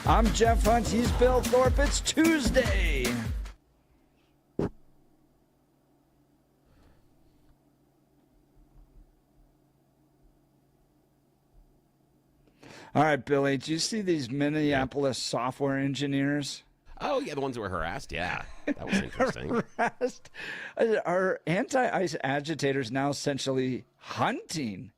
I'm Jeff Hunt. He's Bill Thorpe. It's Tuesday. All right, Billy, did you see these Minneapolis software engineers? Oh, yeah, the ones who were harassed? Yeah, that was interesting. Harassed? Are anti-ICE agitators now essentially hunting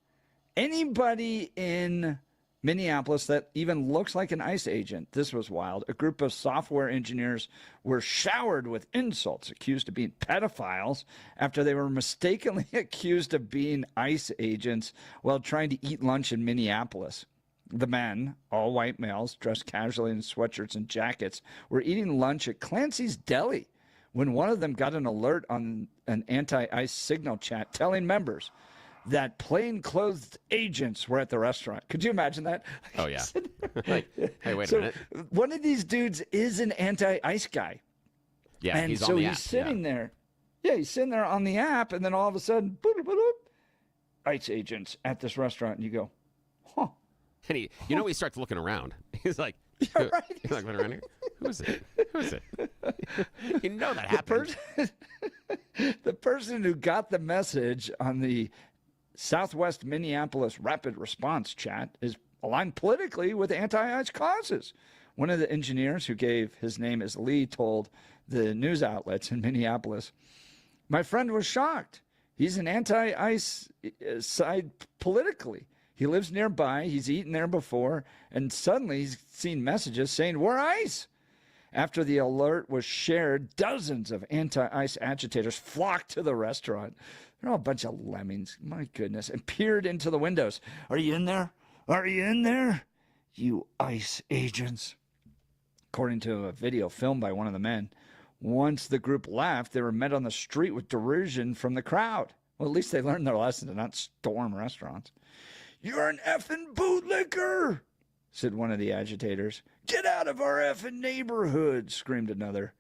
anybody in Minneapolis that even looks like an ICE agent? This was wild. A group of software engineers were showered with insults, accused of being pedophiles after they were mistakenly accused of being ICE agents while trying to eat lunch in Minneapolis. The men, all white males, dressed casually in sweatshirts and jackets, were eating lunch at Clancy's Deli when one of them got an alert on an anti-ICE signal chat telling members that plainclothes agents were at the restaurant. Could you imagine that? Oh, yeah. Like, hey, wait a minute. One of these dudes is an anti-ICE guy. Yeah, and he's so on the he's app. sitting there. Yeah, he's sitting there on the app, and then all of a sudden, boop, boop, boop, ICE agents at this restaurant, and you go, huh. And he starts looking around. He's like, yeah, right. He's like looking around here. Who is it? Who is it? You know that happened. The person who got the message on the Southwest Minneapolis Rapid Response chat is aligned politically with anti-ICE causes. One of the engineers, who gave his name as Lee, told the news outlets in Minneapolis, "My friend was shocked. He's an anti-ICE side politically. He lives nearby. He's eaten there before. And suddenly he's seen messages saying, 'We're ICE.'" After the alert was shared, dozens of anti-ICE agitators flocked to the restaurant. They're all a bunch of lemmings, my goodness, and peered into the windows. "Are you in there? Are you in there? You ICE agents." According to a video filmed by one of the men, once the group left, they were met on the street with derision from the crowd. Well, at least they learned their lesson to not storm restaurants. "You're an effing bootlicker," said one of the agitators. "Get out of our effing neighborhood," screamed another.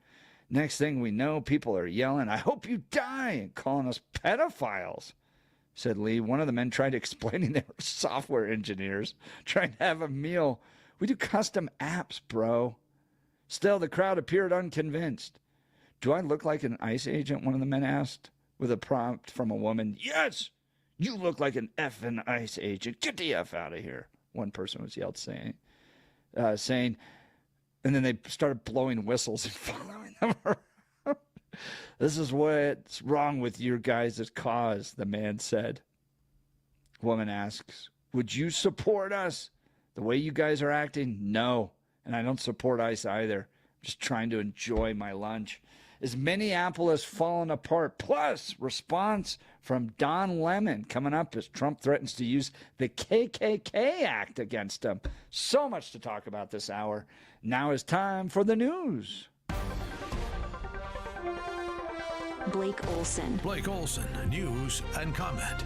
Next thing we know, people are yelling, "I hope you die," and calling us pedophiles, said Lee. One of the men tried explaining they were software engineers trying to have a meal. "We do custom apps, bro." Still, the crowd appeared unconvinced. "Do I look like an ICE agent?" one of the men asked, with a prompt from a woman. "Yes, you look like an effing ICE agent. Get the F out of here," one person was yelled, saying, and then they started blowing whistles and following them around. "This is what's wrong with your guys' cause," the man said. Woman asks, "Would you support us the way you guys are acting?" "No, and I don't support ICE either. I'm just trying to enjoy my lunch." Is Minneapolis falling apart? Plus, response from Don Lemon coming up as Trump threatens to use the KKK Act against him. So much to talk about this hour. Now is time for the news. Blake Olson. Blake Olson, news and comment.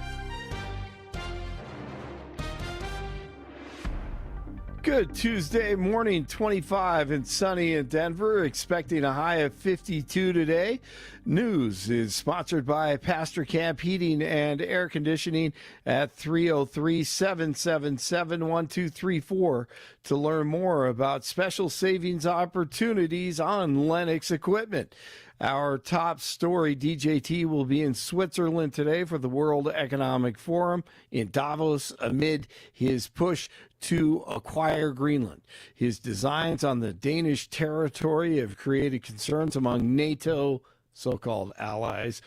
Good Tuesday morning, 25 and sunny in Denver, expecting a high of 52 today. News is sponsored by Pastor Camp Heating and Air Conditioning at 303-777-1234 to learn more about special savings opportunities on Lennox equipment. Our top story, DJT will be in Switzerland today for the World Economic Forum in Davos amid his push to acquire Greenland. His designs on the Danish territory have created concerns among NATO so-called allies.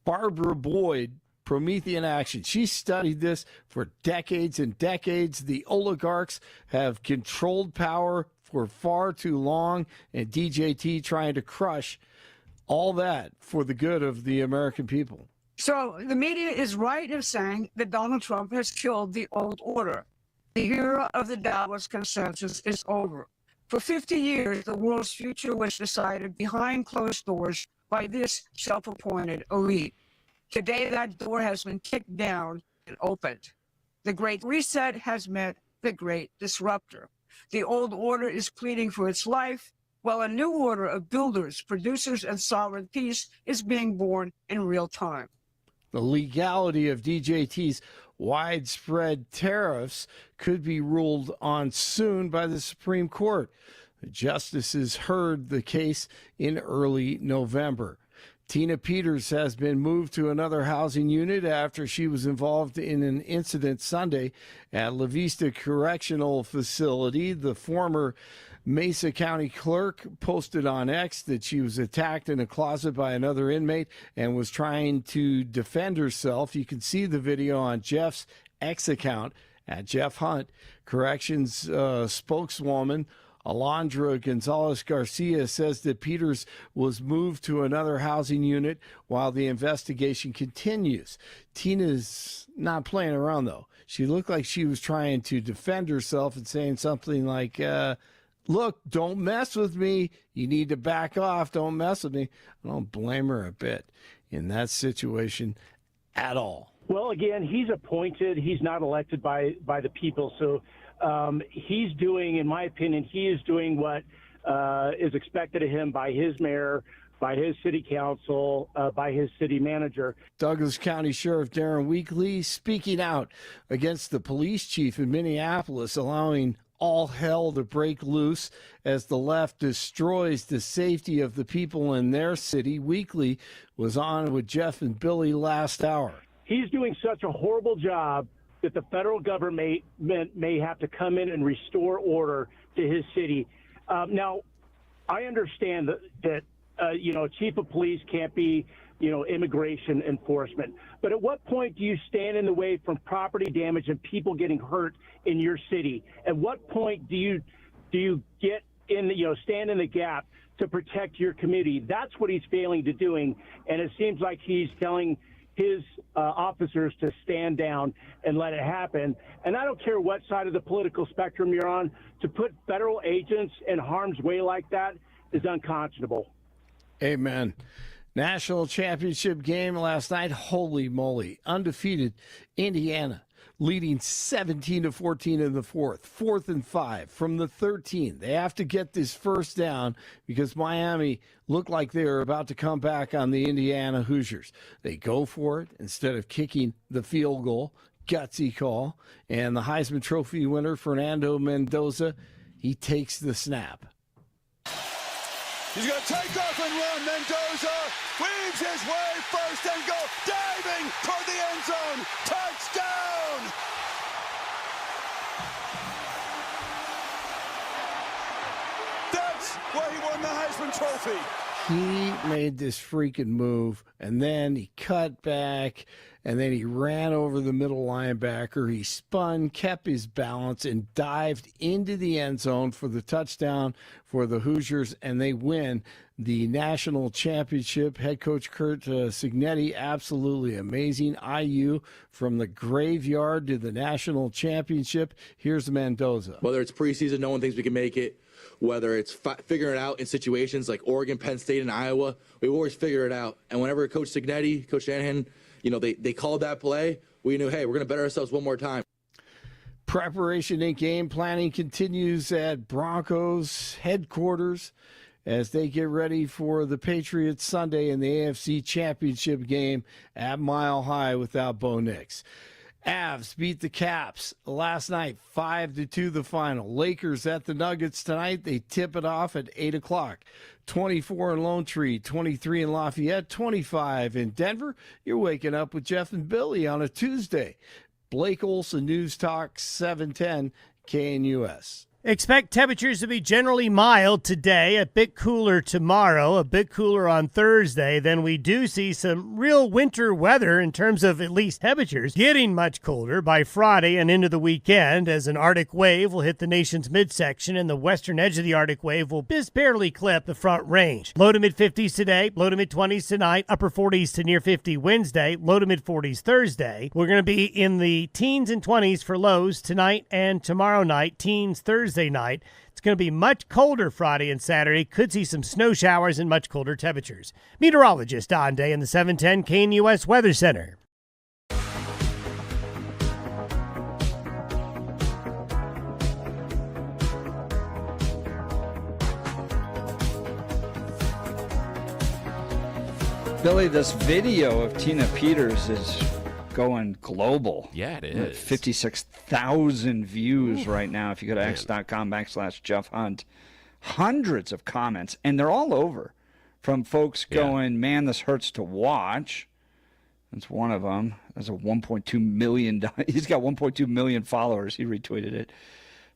Barbara Boyd, Promethean Action. She studied this for decades and decades. The oligarchs have controlled power for far too long, and DJT trying to crush all that for the good of the American people. So the media is right in saying that Donald Trump has killed the old order. The era of the Davos Consensus is over. For 50 years, the world's future was decided behind closed doors by this self-appointed elite. Today, that door has been kicked down and opened. The Great Reset has met the Great Disruptor. The old order is pleading for its life, while a new order of builders, producers, and sovereign peace is being born in real time. The legality of DJT's widespread tariffs could be ruled on soon by the Supreme Court. The justices heard the case in early November. Tina Peters has been moved to another housing unit after she was involved in an incident Sunday at La Vista Correctional Facility. The former Mesa County clerk posted on X that she was attacked in a closet by another inmate and was trying to defend herself. You can see the video on Jeff's X account at Jeff Hunt. Corrections spokeswoman Alondra Gonzalez Garcia says that Peters was moved to another housing unit while the investigation continues. Tina's not playing around, though. She looked like she was trying to defend herself and saying something like, look, don't mess with me. You need to back off. Don't mess with me. I don't blame her a bit in that situation at all. Well, again, he's appointed. He's not elected by the people. So he's doing, in my opinion, he is doing what is expected of him by his mayor, by his city council, by his city manager. Douglas County Sheriff Darren Weekly speaking out against the police chief in Minneapolis, allowing all hell to break loose as the left destroys the safety of the people in their city. Weekly was on with Jeff and Billy last hour. He's doing such a horrible job that the federal government may have to come in and restore order to his city. Now, I understand that chief of police can't be, immigration enforcement. But at what point do you stand in the way from property damage and people getting hurt in your city? At what point do you get in, stand in the gap to protect your community? That's what he's failing to doing, and it seems like he's telling his officers to stand down and let it happen. And I don't care what side of the political spectrum you're on, to put federal agents in harm's way like that is unconscionable. Amen. National championship game last night. Holy moly. Undefeated Indiana leading 17-14 in the fourth. 4th and 5 from the 13. They have to get this first down because Miami looked like they were about to come back on the Indiana Hoosiers. They go for it instead of kicking the field goal. Gutsy call. And the Heisman Trophy winner, Fernando Mendoza, he takes the snap. He's going to take off and run. Mendoza weaves his way first and goal, diving toward the end zone. Touchdown! That's why he won the Heisman Trophy. He made this freaking move, and then he cut back, and then he ran over the middle linebacker. He spun, kept his balance, and dived into the end zone for the touchdown for the Hoosiers, and they win the national championship. Head coach Kurt Cignetti, absolutely amazing. IU from the graveyard to the national championship. Here's Mendoza. Whether it's preseason, no one thinks we can make it. Whether it's figuring it out in situations like Oregon, Penn State, and Iowa, we always figure it out. And whenever Coach Cignetti, Coach Shanahan, they called that play, we knew, hey, we're going to better ourselves one more time. Preparation and game planning continues at Broncos headquarters as they get ready for the Patriots Sunday in the AFC Championship game at Mile High without Bo Nix. Avs beat the Caps last night, 5-2 the final. Lakers at the Nuggets tonight. They tip it off at 8 o'clock. 24 in Lone Tree, 23 in Lafayette, 25 in Denver. You're waking up with Jeff and Billy on a Tuesday. Blake Olson, News Talk 710 KNUS. Expect temperatures to be generally mild today, a bit cooler tomorrow, a bit cooler on Thursday. Then we do see some real winter weather in terms of at least temperatures getting much colder by Friday and into the weekend as an Arctic wave will hit the nation's midsection and the western edge of the Arctic wave will just barely clip the front range. Low to mid-50s today, low to mid-20s tonight, upper 40s to near 50 Wednesday, low to mid-40s Thursday. We're going to be in the teens and 20s for lows tonight and tomorrow night, teens Thursday night. It's going to be much colder Friday and Saturday. Could see some snow showers and much colder temperatures. Meteorologist Don Day in the 710 KNUS Weather Center. Billy, this video of Tina Peters is going global. Yeah, it is. 56,000 views right now. If you go to x.com/Jeff Hunt, hundreds of comments, and they're all over from folks going, man, this hurts to watch. That's one of them. That's a 1.2 million. He's got 1.2 million followers. He retweeted it.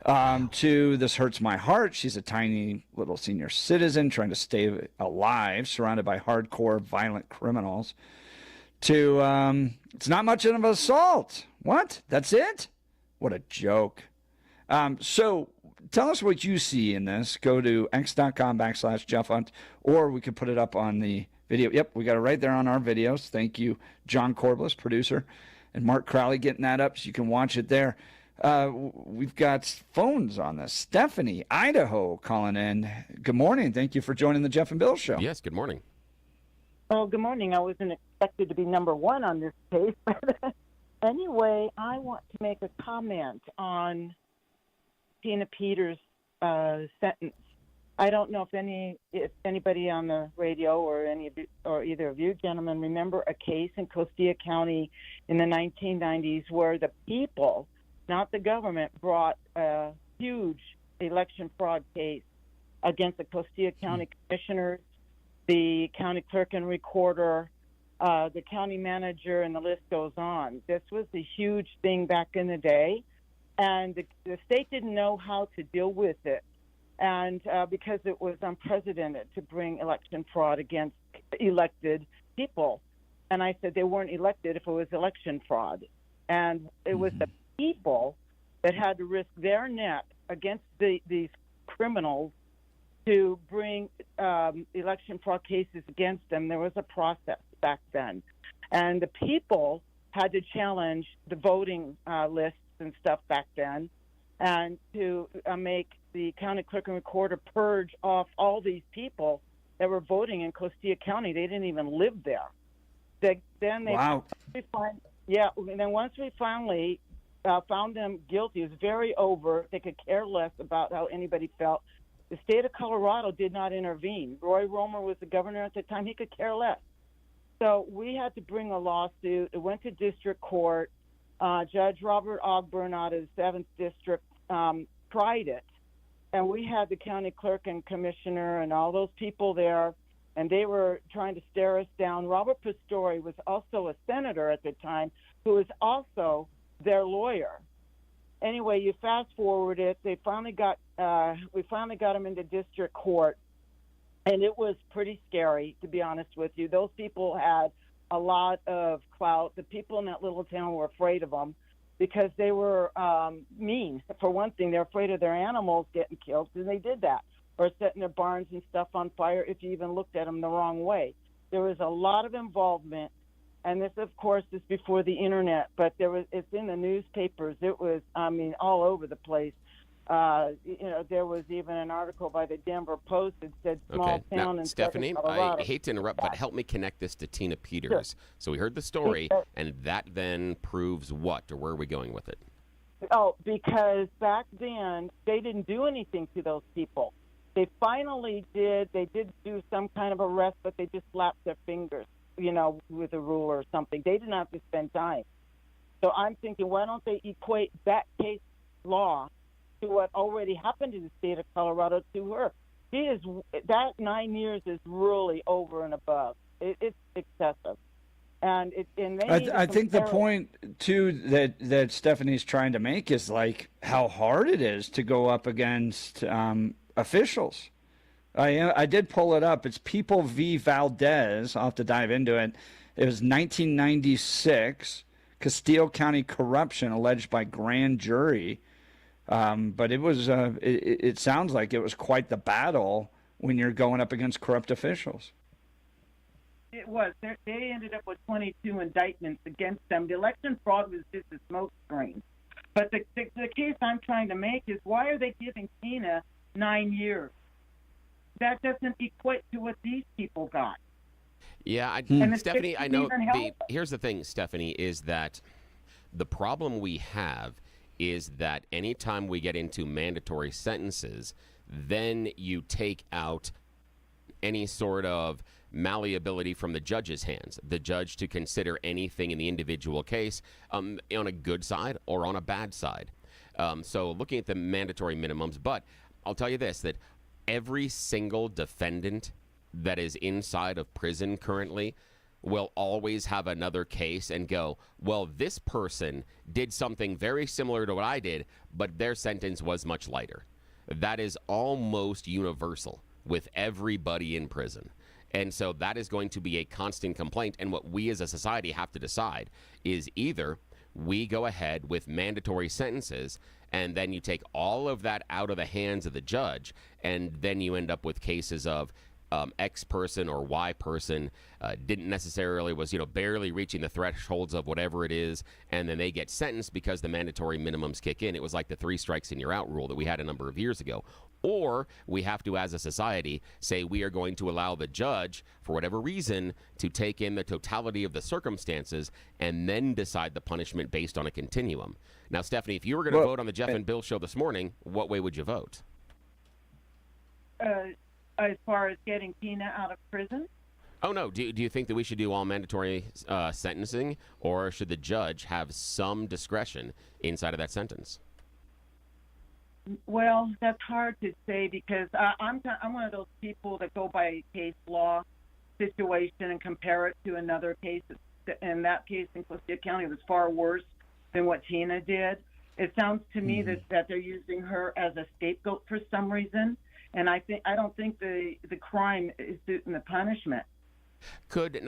To this hurts my heart. She's a tiny little senior citizen trying to stay alive, surrounded by hardcore violent criminals. To it's not much of an assault. What? That's it? What a joke. So tell us what you see in this. Go to x.com/Jeff Hunt, or we could put it up on the video. Yep, we got it right there on our videos. Thank you, John Corbliss, producer, and Mark Crowley getting that up so you can watch it there. We've got phones on this. Stephanie, Idaho, calling in. Good morning. Thank you for joining the Jeff and Bill Show. Yes, good morning. Oh, good morning. I wasn't expected to be number one on this case. But anyway, I want to make a comment on Tina Peters' sentence. I don't know if anybody on the radio or either of you gentlemen remember a case in Costilla County in the 1990s where the people, not the government, brought a huge election fraud case against the Costilla County commissioners, the county clerk and recorder, the county manager, and the list goes on. This was a huge thing back in the day, and the state didn't know how to deal with it, and because it was unprecedented to bring election fraud against elected people. And I said they weren't elected if it was election fraud. And it was the people that had to risk their neck against these criminals to bring election fraud cases against them. There was a process back then. And the people had to challenge the voting lists and stuff back then, and to make the county clerk and recorder purge off all these people that were voting in Costilla County. They didn't even live there. Wow. And then once we finally found them guilty, it was very over. They could care less about how anybody felt. The state of Colorado did not intervene. Roy Romer was the governor at the time. He could care less. So we had to bring a lawsuit. It went to district court. Judge Robert Ogburn out of the 7th District tried it. And we had the county clerk and commissioner and all those people there, and they were trying to stare us down. Robert Pastori was also a senator at the time, who was also their lawyer. Anyway, you fast forward it. They finally got we finally got him into district court, and it was pretty scary, to be honest with you. Those people had a lot of clout. The people in that little town were afraid of them because they were mean. For one thing, they're afraid of their animals getting killed, and they did that, or setting their barns and stuff on fire if you even looked at them the wrong way. There was a lot of involvement. And this, of course, is before the internet, but it's in the newspapers. It was, all over the place. There was even an article by the Denver Post that said small town in Stephanie, Colorado. I hate to interrupt, but help me connect this to Tina Peters. Sure. So we heard the story, and that then proves what, or where are we going with it? Oh, because back then they didn't do anything to those people. They finally did. They did do some kind of arrest, but they just slapped their fingers, with a ruler or something. They didn't have to spend time. So I'm thinking, why don't they equate that case law to what already happened in the state of Colorado to her? That 9 years is really over and above. It's excessive. And I think the point, too, that Stephanie's trying to make is like how hard it is to go up against officials. I did pull it up. It's People v. Valdez. I'll have to dive into it. It was 1996, Castile County corruption alleged by grand jury. But it was. It sounds like it was quite the battle when you're going up against corrupt officials. It was. They ended up with 22 indictments against them. The election fraud was just a smoke screen. But the case I'm trying to make is, why are they giving Tina 9 years? That doesn't equate to what these people got. Yeah, Stephanie, I know. Here's the thing, Stephanie, is that the problem we have is that anytime we get into mandatory sentences, then you take out any sort of malleability from the judge's hands, the judge to consider anything in the individual case on a good side or on a bad side. So looking at the mandatory minimums, but I'll tell you this, that every single defendant that is inside of prison currently will always have another case and go, well, this person did something very similar to what I did, but their sentence was much lighter. That is almost universal with everybody in prison. And so that is going to be a constant complaint. And what we as a society have to decide is either we go ahead with mandatory sentences and then you take all of that out of the hands of the judge, and then you end up with cases of X person or Y person didn't necessarily was, barely reaching the thresholds of whatever it is, and then they get sentenced because the mandatory minimums kick in. It was like the 3 strikes and you're out rule that we had a number of years ago. Or we have to, as a society, say we are going to allow the judge, for whatever reason, to take in the totality of the circumstances and then decide the punishment based on a continuum. Now, Stephanie, if you were going to vote on the Jeff and Bill show this morning, what way would you vote? As far as getting Tina out of prison? Oh, no. Do you think that we should do all mandatory sentencing, or should the judge have some discretion inside of that sentence? Well, that's hard to say because I'm one of those people that go by case law situation and compare it to another case. In that case in Castilla County, it was far worse than what Tina did. It sounds to me that they're using her as a scapegoat for some reason. And I don't think the crime is suiting the punishment. Could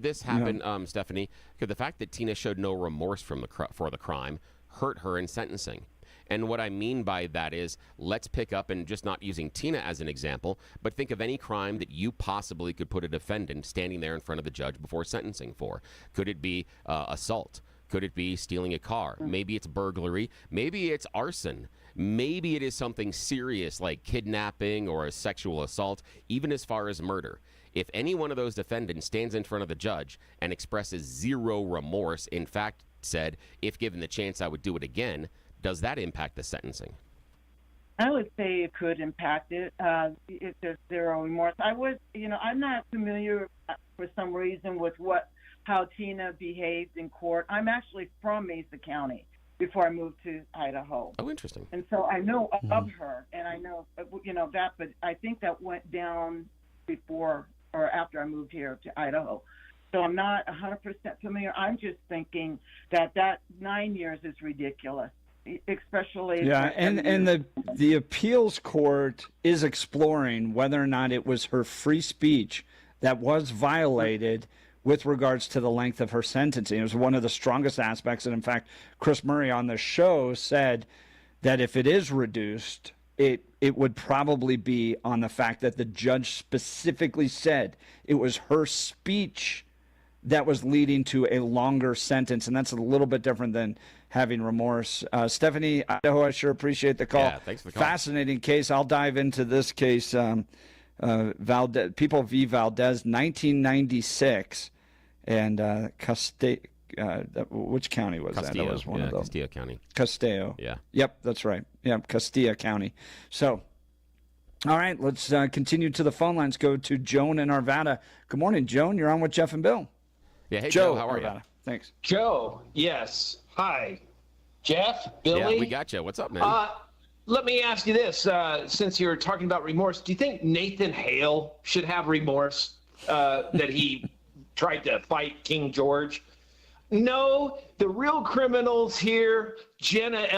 this happen, Stephanie? Could the fact that Tina showed no remorse for the crime hurt her in sentencing? And what I mean by that is, let's pick up, and just not using Tina as an example, but think of any crime that you possibly could put a defendant standing there in front of the judge before sentencing for. Could it be assault? Could it be stealing a car? Maybe it's burglary. Maybe it's arson. Maybe it is something serious like kidnapping or a sexual assault, even as far as murder. If any one of those defendants stands in front of the judge and expresses zero remorse, in fact said, if given the chance, I would do it again, does that impact the sentencing? I would say it could impact it if there's zero remorse. I'm not familiar for some reason with how Tina behaved in court. I'm actually from Mesa County before I moved to Idaho. Oh, interesting. And so I know of her, and I know, that, but I think that went down before or after I moved here to Idaho. So I'm not 100% familiar. I'm just thinking that 9 years is ridiculous, especially. Yeah, and the appeals court is exploring whether or not it was her free speech that was violated with regards to the length of her sentencing. It was one of the strongest aspects. And in fact, Chris Murray on the show said that if it is reduced, it would probably be on the fact that the judge specifically said it was her speech that was leading to a longer sentence. And that's a little bit different than having remorse. Stephanie, Idaho, I sure appreciate the call. Yeah, thanks for the call. Fascinating case. I'll dive into this case. Valdez, People v. Valdez, 1996. And which county was Castillo. That? That was one of those. Castillo County. Castillo. Yeah. Yep, that's right. Yep, Castillo County. So, all right, let's continue to the phone lines. Go to Joan in Arvada. Good morning, Joan. You're on with Jeff and Bill. Yeah, hey, Joe, how are Arvada. you? Thanks. Joe, yes. Hi. Jeff, Billy. Yeah, we got you. What's up, man? Let me ask you this. Since you're talking about remorse, do you think Nathan Hale should have remorse that he tried to fight King George? No, the real criminals here, Jenna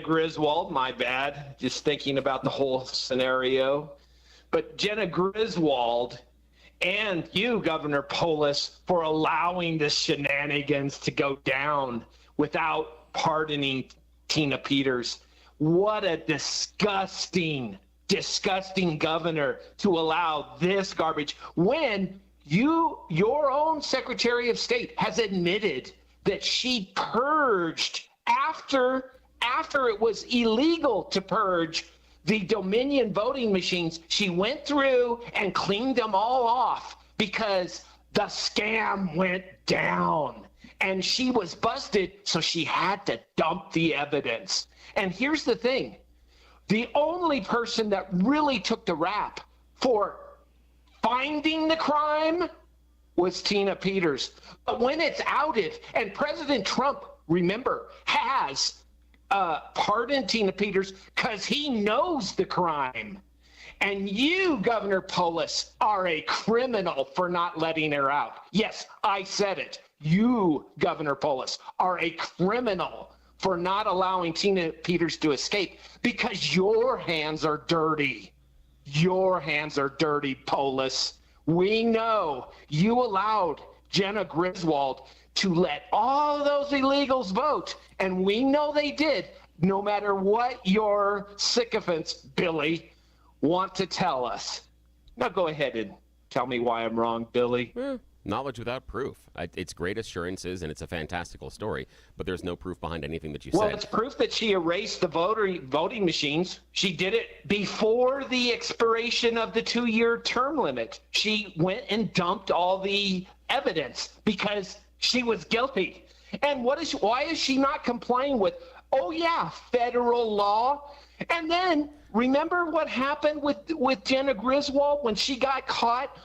Griswold, my bad, just thinking about the whole scenario. But Jenna Griswold and you, Governor Polis, for allowing the shenanigans to go down without pardoning Tina Peters. What a disgusting governor to allow this garbage when your own Secretary of State has admitted that she purged after it was illegal to purge the Dominion voting machines. She went through and cleaned them all off because the scam went down and she was busted, so she had to dump the evidence. And here's the thing. The only person that really took the rap for finding the crime was Tina Peters. But when it's outed, and President Trump, remember, has pardoned Tina Peters because he knows the crime. And you, Governor Polis, are a criminal for not letting her out. Yes, I said it. You, Governor Polis, are a criminal for not allowing Tina Peters to escape because your hands are dirty. Your hands are dirty, Polis. We know you allowed Jenna Griswold to let all those illegals vote, and we know they did, no matter what your sycophants, Billy, want to tell us. Now go ahead and tell me why I'm wrong, Billy. Knowledge without proof. It's great assurances, and it's a fantastical story, but there's no proof behind anything that you Well, said. it's proof that she erased the voting machines. She did it before the expiration of the 2-year term limit. She went and dumped all the evidence because she was guilty. And why is she not complying with, oh yeah, federal law? And then remember what happened with Jenna Griswold when she got caught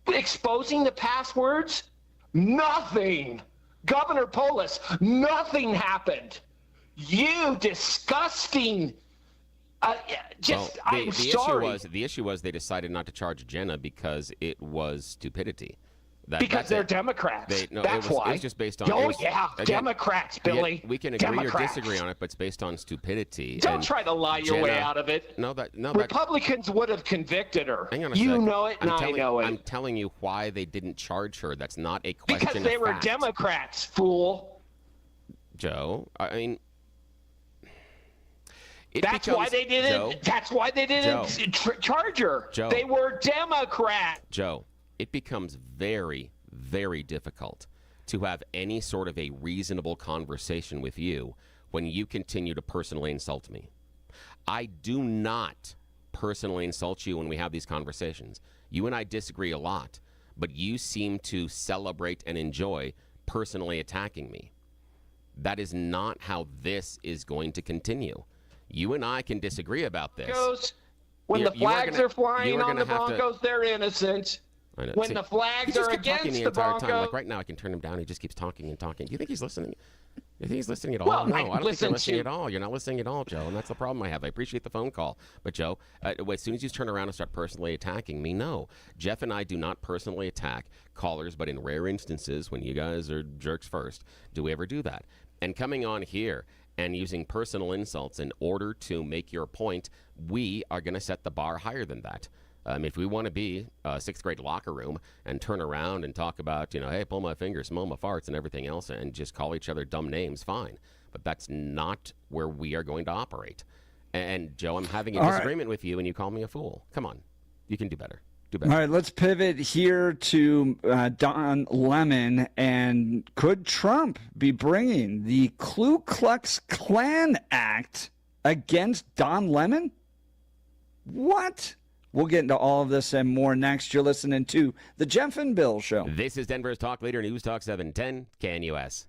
exposing the passwords? Nothing. Governor Polis, nothing happened. You disgusting. I'm sorry. The issue was they decided not to charge Jenna because it was stupidity. Because they're Democrats. That's why. It was just based on. Democrats, Billy. We can agree or disagree on it, but it's based on stupidity. Don't try to lie your way out of it. Republicans would have convicted her. Hang on a you sec. know it, and I know it. I'm telling you why they didn't charge her. That's not a question. Because they were Democrats, fool. Joe, I mean. That's why they didn't charge her. Joe, they were Democrats. Joe. It becomes very, very difficult to have any sort of a reasonable conversation with you when you continue to personally insult me. I do not personally insult you when we have these conversations. You and I disagree a lot, but you seem to celebrate and enjoy personally attacking me. That is not how this is going to continue. You and I can disagree about this. When the flags are flying on the Broncos, they're innocent. When the flags are against the Broncos. Like right now, I can turn him down. He just keeps talking and talking. Do you think he's listening? You think he's listening at all? Well, no, I don't think you're listening to... at all. You're not listening at all, Joe, and that's the problem I have. I appreciate the phone call. But, Joe, as soon as you turn around and start personally attacking me, no. Jeff and I do not personally attack callers, but in rare instances, when you guys are jerks first, do we ever do that? And coming on here and using personal insults in order to make your point, we are going to set the bar higher than that. If we want to be a sixth grade locker room and turn around and talk about, hey, pull my fingers, smell my farts and everything else and just call each other dumb names, fine. But that's not where we are going to operate. And Joe, I'm having a disagreement with you and you call me a fool. Come on. You can do better. Do better. All right, let's pivot here to Don Lemon. And could Trump be bringing the Ku Klux Klan Act against Don Lemon? What? We'll get into all of this and more next. You're listening to The Jeff and Bill Show. This is Denver's talk leader, News Talk 710, KNUS.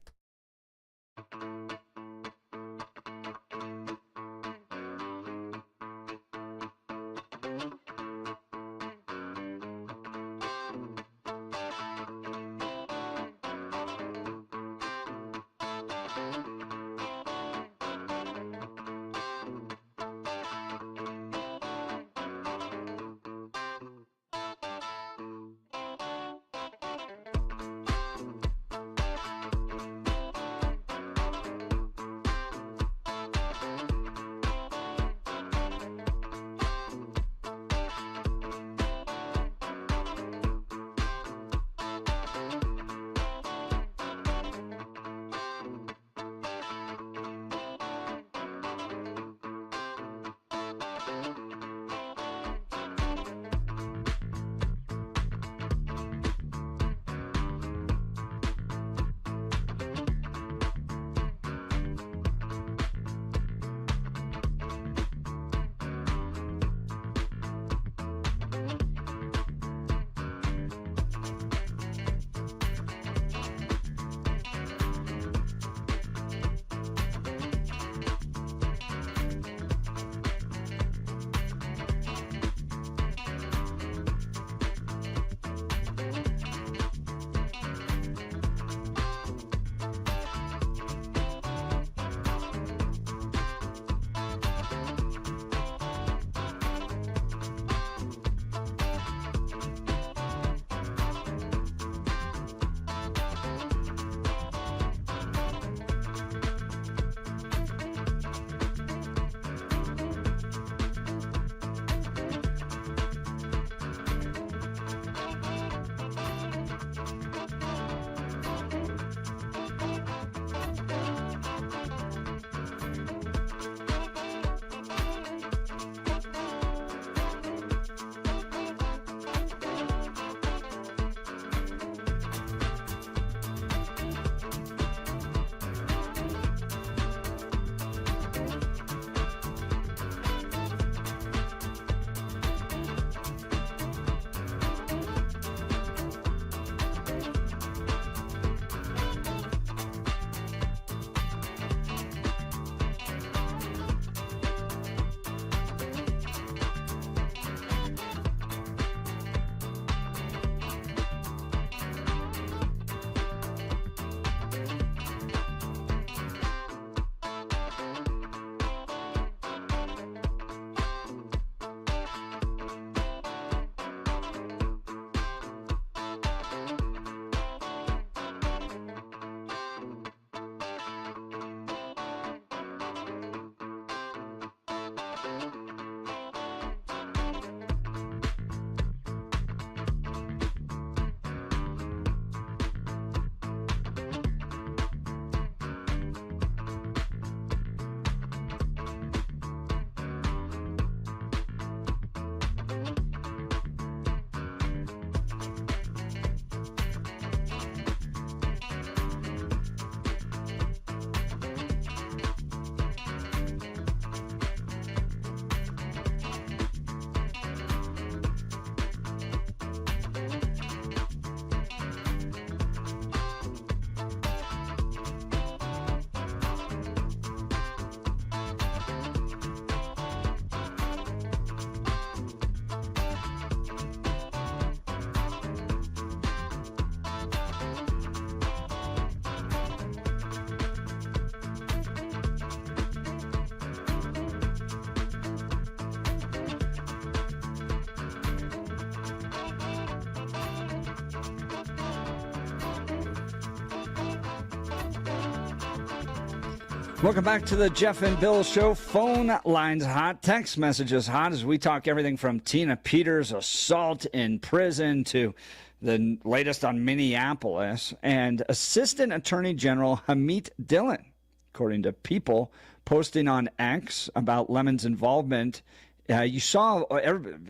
Welcome back to the Jeff and Bill Show. Phone lines hot, text messages hot as we talk everything from Tina Peters' assault in prison to the latest on Minneapolis and Assistant Attorney General Hamid Dillon, according to People posting on X about Lemon's involvement. You saw,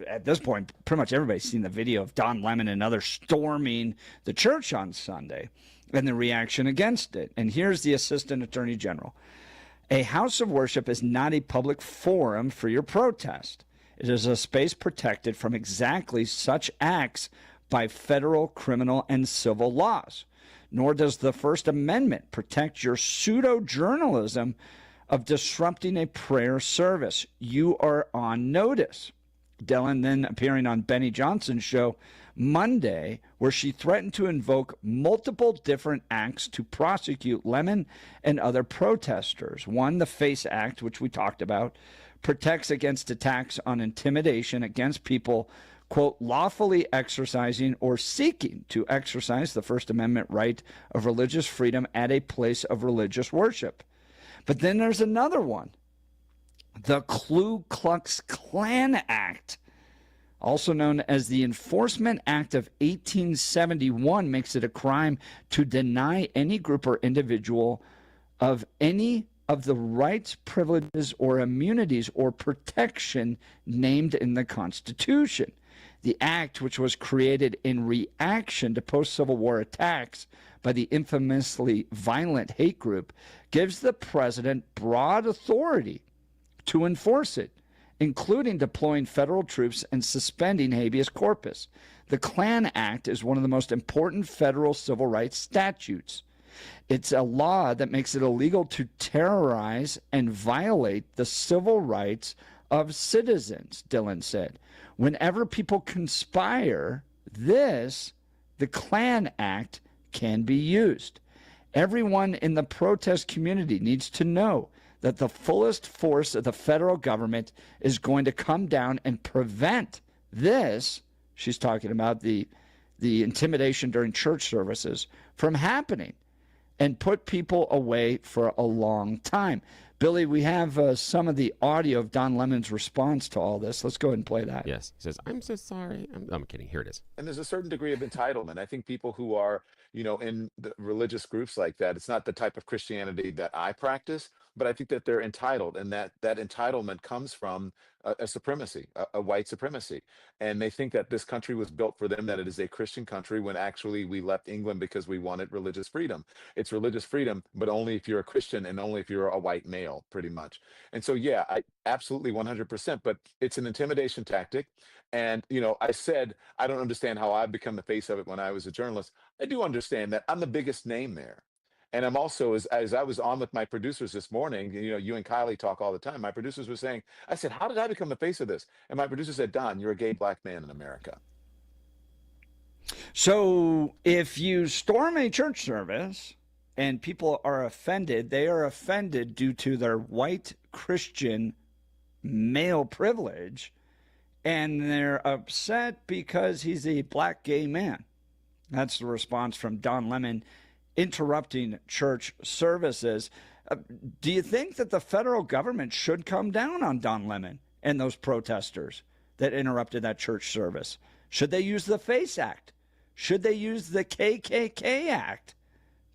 at this point, pretty much everybody's seen the video of Don Lemon and others storming the church on Sunday and the reaction against it. And here's the Assistant Attorney General. A house of worship is not a public forum for your protest. It is a space protected from exactly such acts by federal, criminal, and civil laws. Nor does the First Amendment protect your pseudo-journalism of disrupting a prayer service. You are on notice. Dillon then appearing on Benny Johnson's show Monday, where she threatened to invoke multiple different acts to prosecute Lemon and other protesters. One, the FACE Act, which we talked about, protects against attacks on intimidation against people, quote, lawfully exercising or seeking to exercise the First Amendment right of religious freedom at a place of religious worship. But then there's another one, the Ku Klux Klan Act, also known as the Enforcement Act of 1871, makes it a crime to deny any group or individual of any of the rights, privileges, or immunities or protection named in the Constitution. The act, which was created in reaction to post-Civil War attacks by the infamously violent hate group, gives the president broad authority to enforce it, including deploying federal troops and suspending habeas corpus. The Klan Act is one of the most important federal civil rights statutes. It's a law that makes it illegal to terrorize and violate the civil rights of citizens, Dillon said. Whenever people conspire, the Klan Act, can be used. Everyone in the protest community needs to know that the fullest force of the federal government is going to come down and prevent this, she's talking about the intimidation during church services, from happening and put people away for a long time. Billy, we have some of the audio of Don Lemon's response to all this. Let's go ahead and play that. Yes. He says, I'm so sorry. I'm kidding. Here it is. And there's a certain degree of entitlement. I think people who are, in the religious groups like that, it's not the type of Christianity that I practice, but I think that they're entitled, and that entitlement comes from a supremacy, a white supremacy. And they think that this country was built for them, that it is a Christian country, when actually we left England because we wanted religious freedom. It's religious freedom, but only if you're a Christian and only if you're a white male, pretty much. And so, yeah, I absolutely 100%, but it's an intimidation tactic. And, I said, I don't understand how I've become the face of it when I was a journalist. I do understand that I'm the biggest name there. And I'm also, as I was on with my producers this morning, you and Kylie talk all the time. My producers were saying, I said, how did I become the face of this? And my producer said, Don, you're a gay black man in America. So if you storm a church service and people are offended, they are offended due to their white Christian male privilege, and they're upset because he's a black gay man. That's the response from Don Lemon interrupting church services. Do you think that the federal government should come down on Don Lemon and those protesters that interrupted that church service? Should they use the FACE Act? Should they use the KKK Act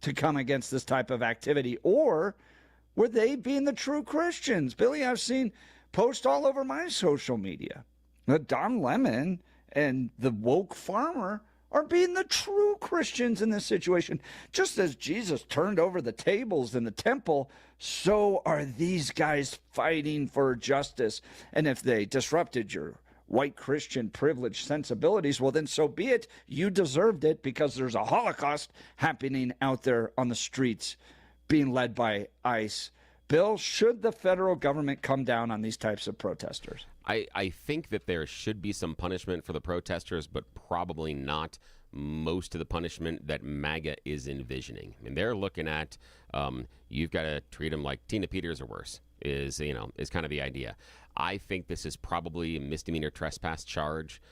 to come against this type of activity? Or were they being the true Christians? Billy, I've seen posts all over my social media that Don Lemon and the woke farmer are being the true Christians in this situation. Just as Jesus turned over the tables in the temple, so are these guys fighting for justice. And if they disrupted your white Christian privilege sensibilities, well, then so be it. You deserved it, because there's a Holocaust happening out there on the streets being led by ICE. Bill, should the federal government come down on these types of protesters? I think that there should be some punishment for the protesters, but probably not most of the punishment that MAGA is envisioning. I mean, they're looking at you've got to treat them like Tina Peters or worse is kind of the idea. I think this is probably a misdemeanor trespass charge.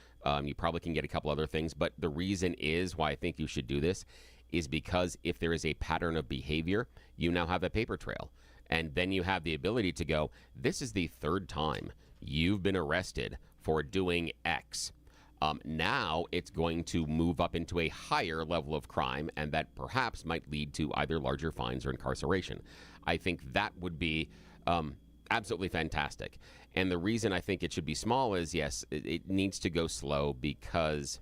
You probably can get a couple other things, but the reason is why I think you should do this is because if there is a pattern of behavior, you now have a paper trail. And then you have the ability to go, this is the third time you've been arrested for doing X. Now it's going to move up into a higher level of crime, and that perhaps might lead to either larger fines or incarceration. I think that would be absolutely fantastic. And the reason I think it should be small is, yes, it needs to go slow, because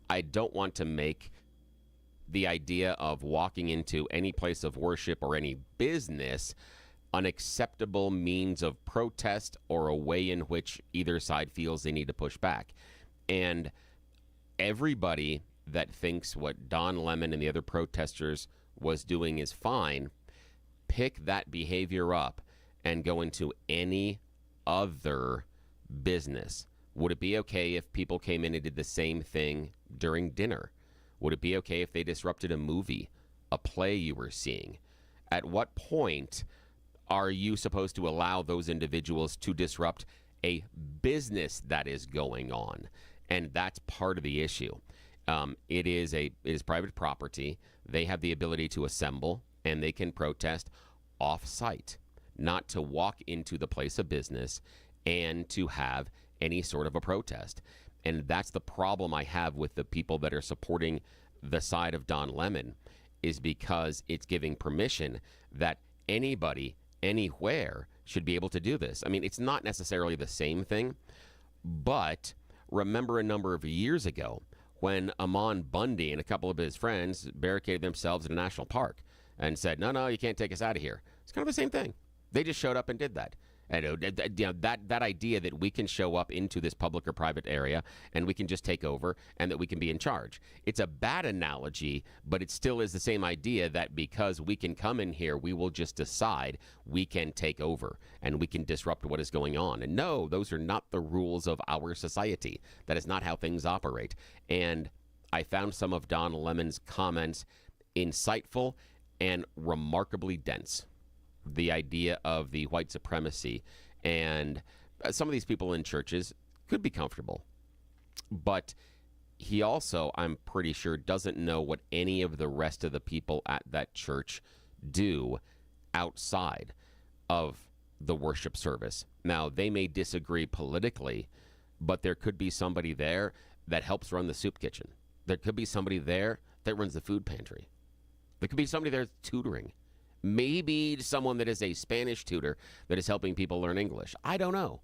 I don't want to make the idea of walking into any place of worship or any business an acceptable means of protest or a way in which either side feels they need to push back. And everybody that thinks what Don Lemon and the other protesters was doing is fine, pick that behavior up and go into any other business. Would it be okay if people came in and did the same thing during dinner? Would it be okay if they disrupted a movie, a play you were seeing? At what point are you supposed to allow those individuals to disrupt a business that is going on? And that's part of the issue. It is private property. They have the ability to assemble, and they can protest off-site, not to walk into the place of business and to have any sort of a protest. And that's the problem I have with the people that are supporting the side of Don Lemon, is because it's giving permission that anybody, anywhere, should be able to do this. I mean, it's not necessarily the same thing, but remember a number of years ago when Amon Bundy and a couple of his friends barricaded themselves in a national park and said, no, you can't take us out of here. It's kind of the same thing. They just showed up and did that. And that idea that we can show up into this public or private area and we can just take over and that we can be in charge. It's a bad analogy, but it still is the same idea that because we can come in here, we will just decide we can take over and we can disrupt what is going on. And no, those are not the rules of our society. That is not how things operate. And I found some of Don Lemon's comments insightful and remarkably dense. The idea of the white supremacy, and some of these people in churches could be comfortable, but he also, I'm pretty sure, doesn't know what any of the rest of the people at that church do outside of the worship service. Now, they may disagree politically, but there could be somebody there that helps run the soup kitchen. There could be somebody there that runs the food pantry. There could be somebody there tutoring. Maybe someone that is a Spanish tutor that is helping people learn English. I don't know.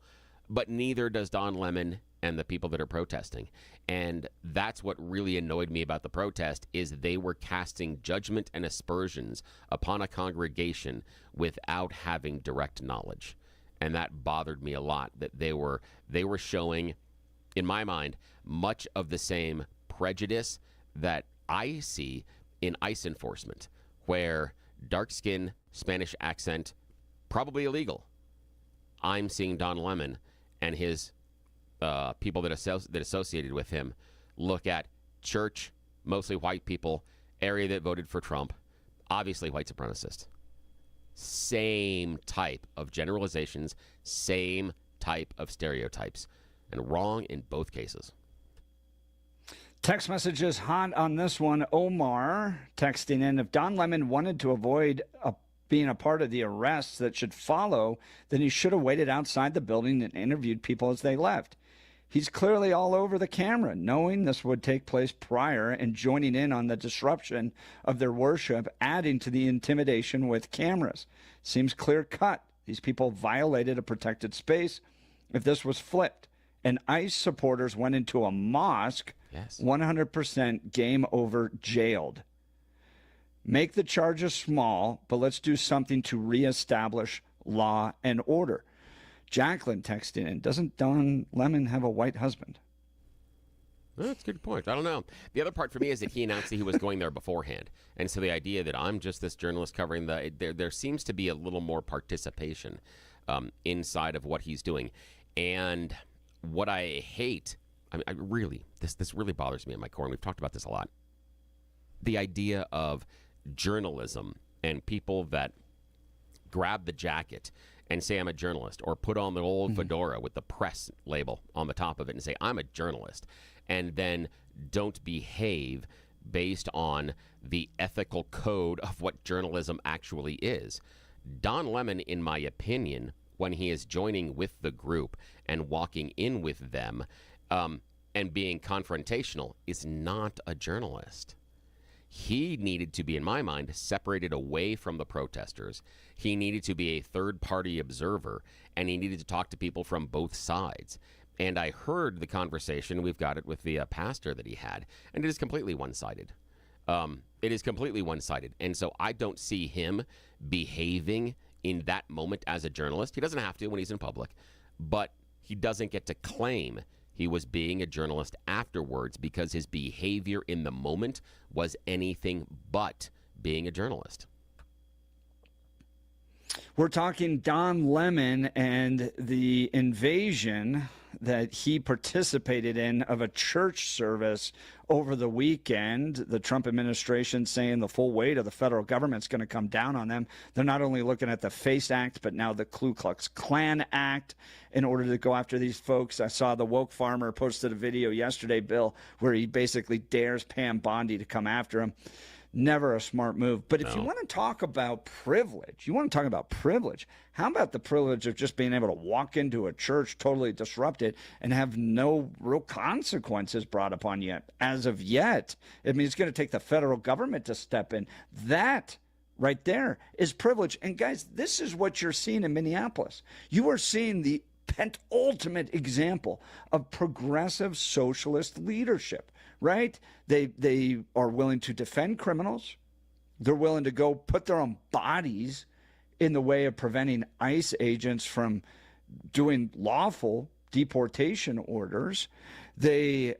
But neither does Don Lemon and the people that are protesting. And that's what really annoyed me about the protest, is they were casting judgment and aspersions upon a congregation without having direct knowledge. And that bothered me a lot, that they were showing, in my mind, much of the same prejudice that I see in ICE enforcement, where dark skin, Spanish accent, probably illegal. I'm seeing Don Lemon and his people that associated with him look at church, mostly white people, area that voted for Trump, obviously white supremacist. Same type of generalizations, same type of stereotypes, and wrong in both cases. Text messages hot on this one. Omar texting in, if Don Lemon wanted to avoid being a part of the arrests that should follow, then he should have waited outside the building and interviewed people as they left. He's clearly all over the camera, knowing this would take place prior and joining in on the disruption of their worship, adding to the intimidation with cameras. Seems clear cut. These people violated a protected space. If this was flipped and ICE supporters went into a mosque, yes, 100% game over, jailed. Make the charges small, but let's do something to reestablish law and order. Jacqueline texting in, doesn't Don Lemon have a white husband? Well, that's a good point. I don't know. The other part for me is that he announced that he was going there beforehand. And so the idea that I'm just this journalist covering there seems to be a little more participation inside of what he's doing. And what I hate, I really, this really bothers me at my core, and we've talked about this a lot. The idea of journalism and people that grab the jacket and say, I'm a journalist, or put on the old fedora with the press label on the top of it and say, I'm a journalist, and then don't behave based on the ethical code of what journalism actually is. Don Lemon, in my opinion, when he is joining with the group and walking in with them and being confrontational, is not a journalist. He needed to be, in my mind, separated away from the protesters. He needed to be a third-party observer, and he needed to talk to people from both sides. And I heard the conversation. We've got it with the pastor that he had, and it is completely one-sided. It is completely one-sided. And so I don't see him behaving in that moment as a journalist. He doesn't have to when he's in public, but he doesn't get to claim he was being a journalist afterwards because his behavior in the moment was anything but being a journalist. We're talking Don Lemon and the invasion that he participated in of a church service over the weekend. The Trump administration saying the full weight of the federal government's going to come down on them. They're not only looking at the FACE Act, but now the Ku Klux Klan Act in order to go after these folks. I saw the woke farmer posted a video yesterday, Bill, where he basically dares Pam Bondi to come after him. Never a smart move. But if you want to talk about privilege, how about the privilege of just being able to walk into a church totally disrupted and have no real consequences brought upon you as of yet? I mean, it's going to take the federal government to step in. That right there is privilege. And guys, this is what you're seeing in Minneapolis. You are seeing the penultimate example of progressive socialist leadership. Right? They are willing to defend criminals. They're willing to go put their own bodies in the way of preventing ICE agents from doing lawful deportation orders. You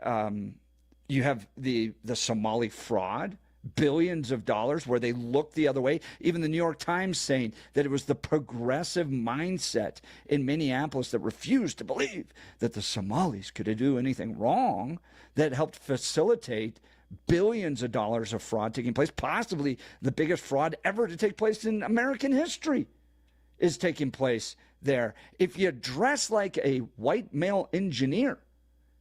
have the Somali fraud, billions of dollars where they look the other way. Even the New York Times saying that it was the progressive mindset in Minneapolis that refused to believe that the Somalis could do anything wrong that helped facilitate billions of dollars of fraud taking place. Possibly the biggest fraud ever to take place in American history is taking place there. If you dress like a white male engineer,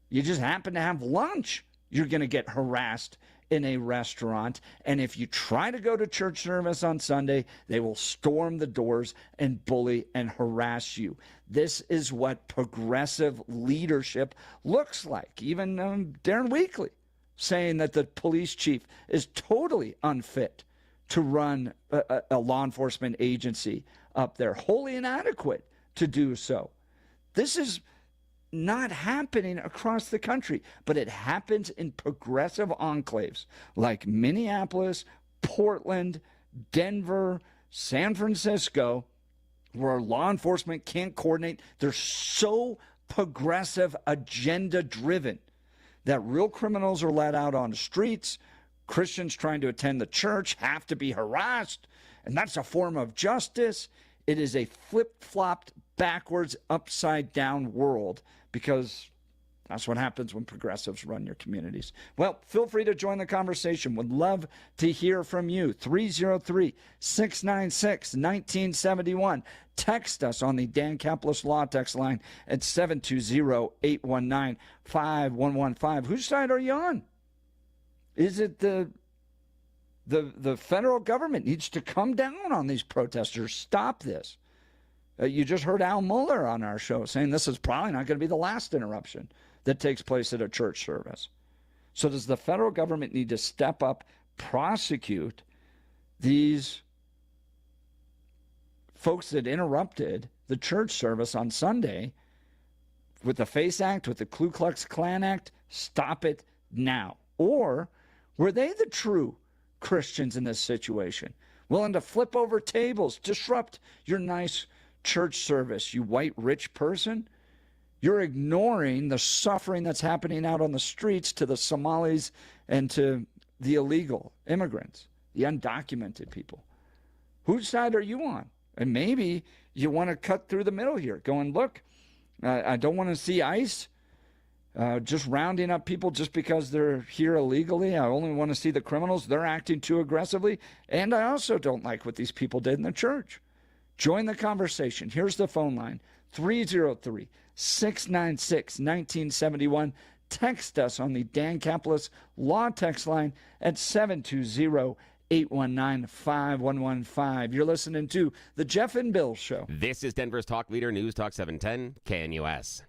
you just happen to have lunch, you're going to get harassed in a restaurant. And if you try to go to church service on Sunday, they will storm the doors and bully and harass you. This is what progressive leadership looks like. Even Darren Weakley saying that the police chief is totally unfit to run a law enforcement agency up there, wholly inadequate to do so. This is not happening across the country, but it happens in progressive enclaves like Minneapolis, Portland, Denver, San Francisco, where law enforcement can't coordinate. They're so progressive, agenda-driven that real criminals are let out on the streets. Christians trying to attend the church have to be harassed, and that's a form of justice. It is a flip-flopped, backwards, upside-down world, because that's what happens when progressives run your communities. Well, feel free to join the conversation. Would love to hear from you. 303-696-1971. Text us on the Dan Caplis Law text line at 720-819-5115. Whose side are you on? Is it the federal government needs to come down on these protesters? Stop this. You just heard Al Mueller on our show saying this is probably not going to be the last interruption that takes place at a church service. So does the federal government need to step up, prosecute these folks that interrupted the church service on Sunday with the FACE Act, with the Ku Klux Klan Act? Stop it now. Or were they the true Christians in this situation, willing to flip over tables, disrupt your nice church service, you white rich person? You're ignoring the suffering that's happening out on the streets to the Somalis and to the illegal immigrants, the undocumented people. Whose side are you on? And maybe you want to cut through the middle here, going, look, I don't want to see ICE just rounding up people just because they're here illegally. I only want to see the criminals. They're acting too aggressively. And I also don't like what these people did in the church. Join the conversation. Here's the phone line, 303-696-1971. Text us on the Dan Caplis Law text line at 720-819-5115. 819-5115. You're listening to The Jeff and Bill Show. This is Denver's talk leader, News Talk 710, KNUS.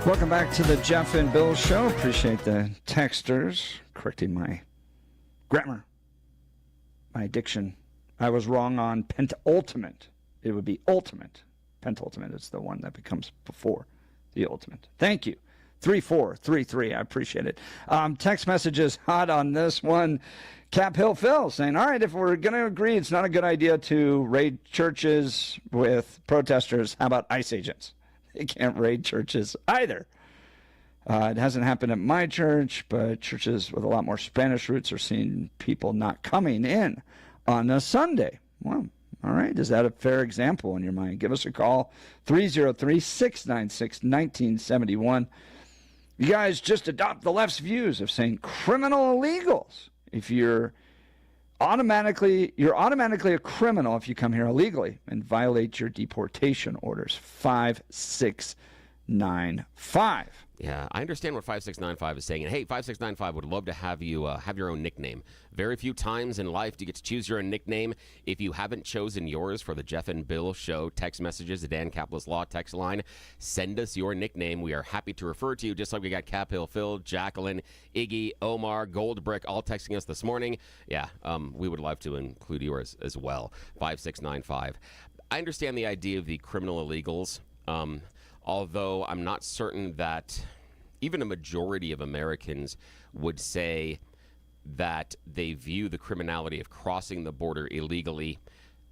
Welcome back to the Jeff and Bill Show. Appreciate the texters correcting my grammar, my diction. I was wrong on pentultimate. It would be ultimate. Pentultimate is the one that becomes before the ultimate. Thank you. 3433. I appreciate it. Text messages hot on this one. Cap Hill Phil saying, all right, if we're going to agree it's not a good idea to raid churches with protesters, how about ICE agents? They can't raid churches either. It hasn't happened at my church, but churches with a lot more Spanish roots are seeing people not coming in on a Sunday. Well, all right. Is that a fair example in your mind? Give us a call, 303-696-1971. You guys just adopt the left's views of saying criminal illegals. If you're automatically a criminal if you come here illegally and violate your deportation orders. 5695. Yeah, I understand what 5695 is saying. And hey, 5695 would love to have you have your own nickname. Very few times in life do you get to choose your own nickname. If you haven't chosen yours for the Jeff and Bill Show text messages, the Dan Capitalist Law text line, send us your nickname. We are happy to refer to you, just like we got Cap Hill Phil, Jacqueline, Iggy, Omar, Goldbrick, all texting us this morning. Yeah, we would love to include yours as well. 5695. I understand the idea of the criminal illegals. Although I'm not certain that even a majority of Americans would say that they view the criminality of crossing the border illegally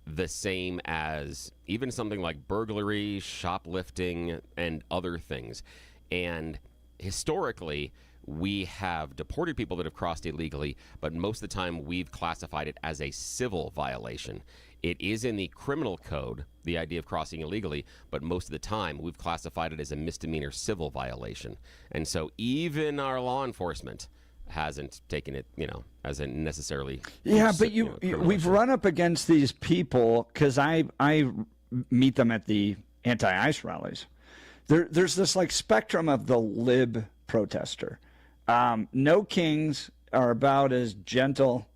the same as even something like burglary, shoplifting, and other things. And historically, we have deported people that have crossed illegally, but most of the time we've classified it as a civil violation. It is in the criminal code, the idea of crossing illegally, but most of the time we've classified it as a misdemeanor civil violation. And so even our law enforcement hasn't taken it, as a necessarily... Yeah, but we've run up against these people, because I meet them at the anti-ICE rallies. There's this spectrum of the lib protester. No kings are about as gentle,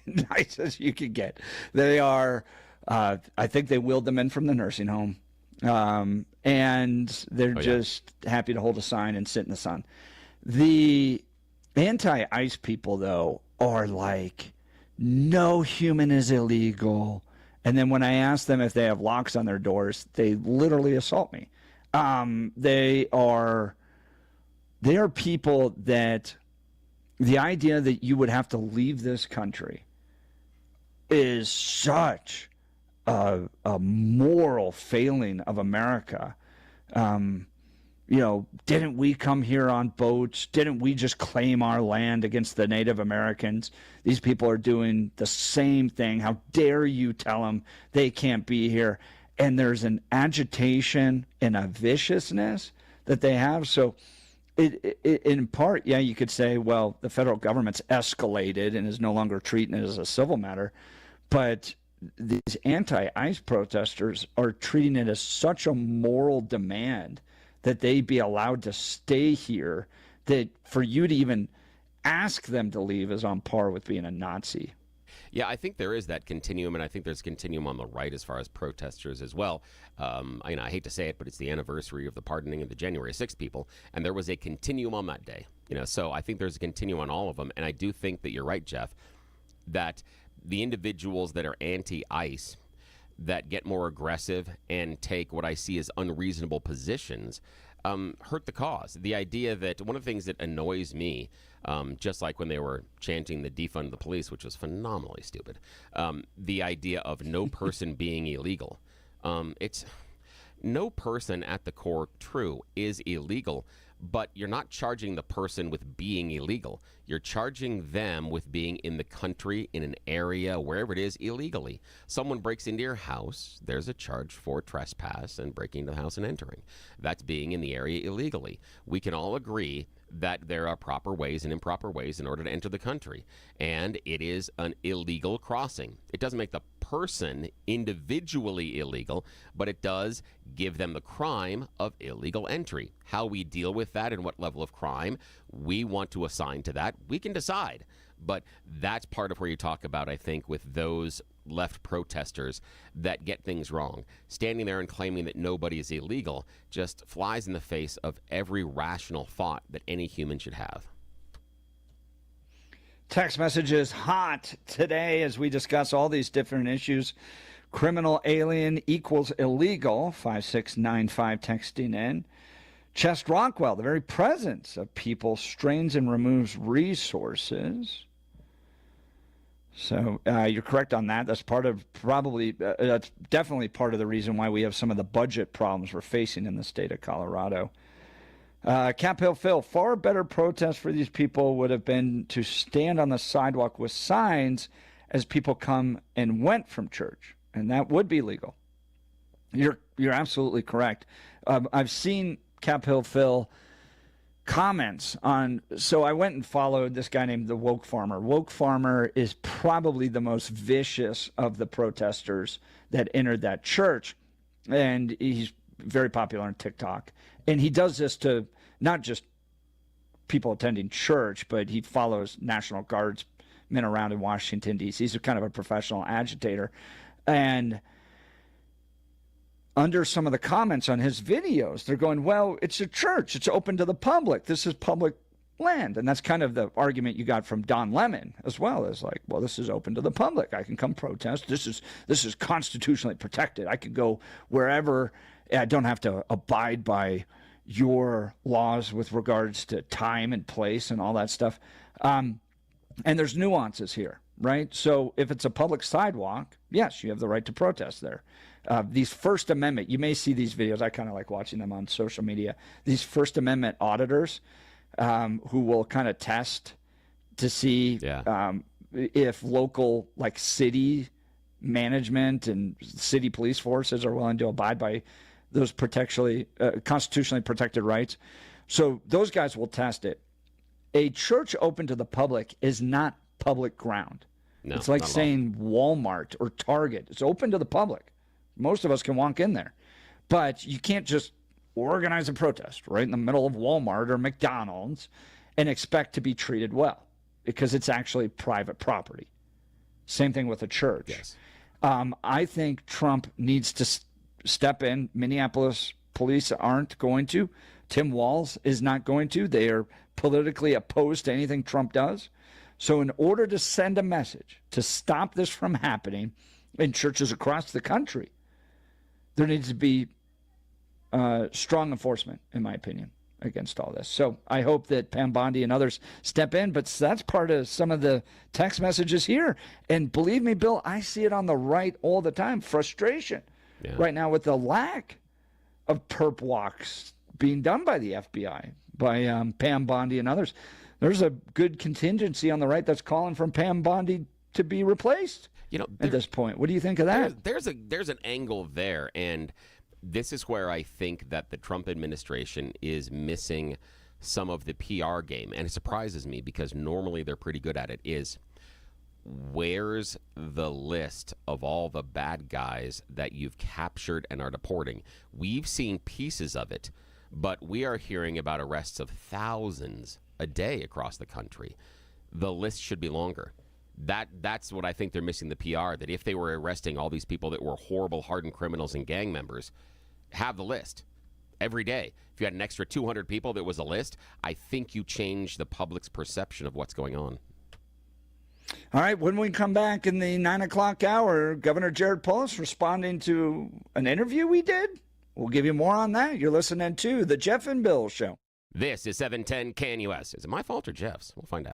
nice as you could get. They are, I think they wheeled them in from the nursing home. And they're just happy to hold a sign and sit in the sun. The anti-ICE people, though, are like, no human is illegal. And then when I ask them if they have locks on their doors, they literally assault me. They are people that the idea that you would have to leave this country is such a moral failing of America. Didn't we come here on boats? Didn't we just claim our land against the Native Americans? These people are doing the same thing. How dare you tell them they can't be here? And there's an agitation and a viciousness that they have. So in part, you could say, well, the federal government's escalated and is no longer treating it as a civil matter. But these anti-ICE protesters are treating it as such a moral demand that they be allowed to stay here, that for you to even ask them to leave is on par with being a Nazi. Yeah, I think there is that continuum, and I think there's a continuum on the right as far as protesters as well. I hate to say it, but it's the anniversary of the pardoning of the January 6th people, and there was a continuum on that day. So I think there's a continuum on all of them, and I do think that you're right, Jeff, that the individuals that are anti-ICE that get more aggressive and take what I see as unreasonable positions hurt the cause. The idea that one of the things that annoys me, just like when they were chanting the defund the police, which was phenomenally stupid, the idea of no person being illegal. It's no person at the core, true, is illegal, but you're not charging the person with being illegal. You're charging them with being in the country, in an area, wherever it is, illegally. Someone breaks into your house, there's a charge for trespass and breaking into the house and entering. That's being in the area illegally. We can all agree that there are proper ways and improper ways in order to enter the country, and it is an illegal crossing. It doesn't make the person individually illegal, but it does give them the crime of illegal entry. How we deal with that and what level of crime we want to assign to that, we can decide. But that's part of where you talk about, I think, with those left protesters that get things wrong. Standing there and claiming that nobody is illegal just flies in the face of every rational thought that any human should have. Text messages hot today as we discuss all these different issues. Criminal alien equals illegal, 5695 texting in. Chest Rockwell, the very presence of people strains and removes resources. So you're correct on that. That's that's definitely part of the reason why we have some of the budget problems we're facing in the state of Colorado. Cap Hill Phil, far better protest for these people would have been to stand on the sidewalk with signs as people come and went from church, and that would be legal. You're absolutely correct. I've seen Cap Hill Phil comments on, so I went and followed this guy named the Woke Farmer. Woke Farmer is probably the most vicious of the protesters that entered that church, and he's very popular on TikTok. And he does this to not just people attending church, but he follows National Guardsmen around in Washington, D.C. He's kind of a professional agitator. And under some of the comments on his videos, they're going, well, it's a church. It's open to the public. This is public land. And that's kind of the argument you got from Don Lemon as well, as like, well, this is open to the public. I can come protest. This is constitutionally protected. I can go wherever. I don't have to abide by your laws with regards to time and place and all that stuff. And there's nuances here, right? So if it's a public sidewalk, yes, you have the right to protest there. These First Amendment, you may see these videos. I kind of like watching them on social media. These First Amendment auditors who will kind of test to see if local, like city management and city police forces are willing to abide by those constitutionally protected rights. So those guys will test it. A church open to the public is not public ground. No, it's like saying Walmart or Target. It's open to the public. Most of us can walk in there. But you can't just organize a protest right in the middle of Walmart or McDonald's and expect to be treated well, because it's actually private property. Same thing with a church. Yes. I think Trump needs to step in. Minneapolis police aren't going to. Tim Walz is not going to. They are politically opposed to anything Trump does. So in order to send a message to stop this from happening in churches across the country, there needs to be strong enforcement, in my opinion, against all this. So I hope that Pam Bondi and others step in, but that's part of some of the text messages here. And believe me, Bill, I see it on the right all the time. Frustration right now with the lack of perp walks being done by the FBI, by Pam Bondi and others. There's a good contingency on the right that's calling for Pam Bondi to be replaced. At this point, what do you think of that? There's an angle there, and this is where I think that the Trump administration is missing some of the PR game, and it surprises me because normally they're pretty good at it. Is where's the list of all the bad guys that you've captured and are deporting? We've seen pieces of it, but we are hearing about arrests of thousands a day across the country. The list should be longer. That's what I think they're missing, the PR, that if they were arresting all these people that were horrible, hardened criminals and gang members, have the list every day. If you had an extra 200 people that was a list, I think you change the public's perception of what's going on. All right, when we come back in the 9 o'clock hour, Governor Jared Polis responding to an interview we did. We'll give you more on that. You're listening to The Jeff and Bill Show. This is 710 KNUS. Is it my fault or Jeff's? We'll find out.